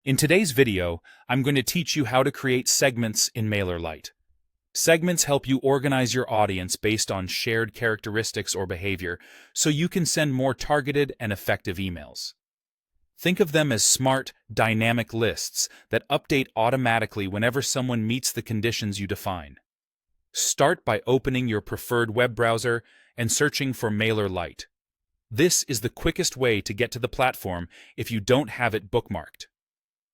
In today's video, I'm going to teach you how to create segments in Mailerlite. Segments help you organize your audience based on shared characteristics or behavior, so you can send more targeted and effective emails. Think of them as smart, dynamic lists that update automatically whenever someone meets the conditions you define. Start by opening your preferred web browser and searching for Mailerlite. This is the quickest way to get to the platform if you don't have it bookmarked.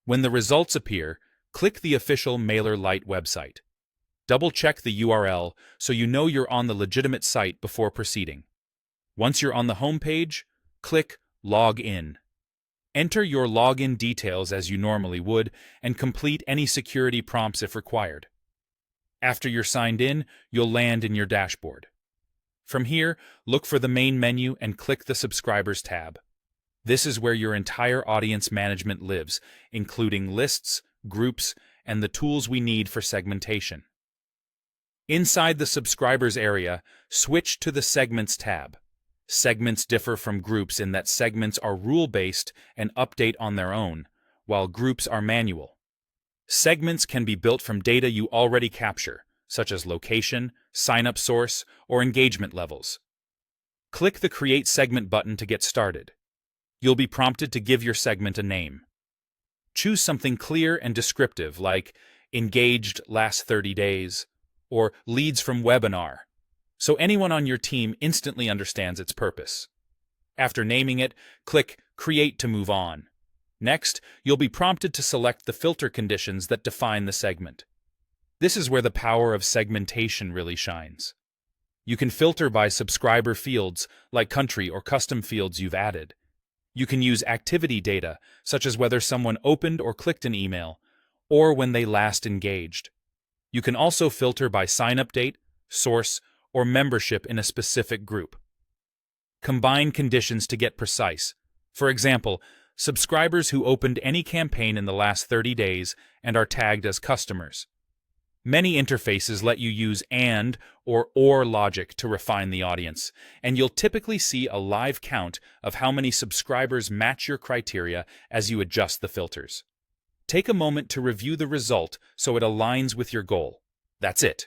When the results appear, click the official Mailerlite website. Double-check the URL so you know you're on the legitimate site before proceeding. Once you're on the home page, click Log In. Enter your login details as you normally would and complete any security prompts if required. After you're signed in, you'll land in your dashboard. From here, look for the main menu and click the Subscribers tab. This is where your entire audience management lives, including lists, groups, and the tools we need for segmentation. Inside the Subscribers area, switch to the Segments tab. Segments differ from groups in that segments are rule-based and update on their own, while groups are manual. Segments can be built from data you already capture, such as location, sign-up source, or engagement levels. Click the Create Segment button to get started. You'll be prompted to give your segment a name. Choose something clear and descriptive like Engaged Last 30 Days or Leads from Webinar, so anyone on your team instantly understands its purpose. After naming it, click Create to move on. Next, you'll be prompted to select the filter conditions that define the segment. This is where the power of segmentation really shines. You can filter by subscriber fields, like country or custom fields you've added. You can use activity data, such as whether someone opened or clicked an email, or when they last engaged. You can also filter by sign-up date, source, or membership in a specific group. Combine conditions to get precise. For example, subscribers who opened any campaign in the last 30 days and are tagged as customers. Many interfaces let you use AND or logic to refine the audience, and you'll typically see a live count of how many subscribers match your criteria as you adjust the filters. Take a moment to review the result so it aligns with your goal. That's it.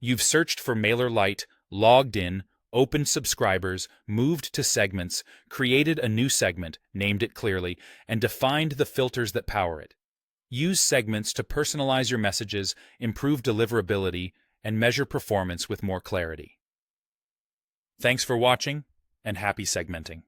You've searched for Mailerlite, logged in, opened subscribers, moved to segments, created a new segment, named it clearly, and defined the filters that power it. Use segments to personalize your messages, improve deliverability, and measure performance with more clarity. Thanks for watching, and happy segmenting.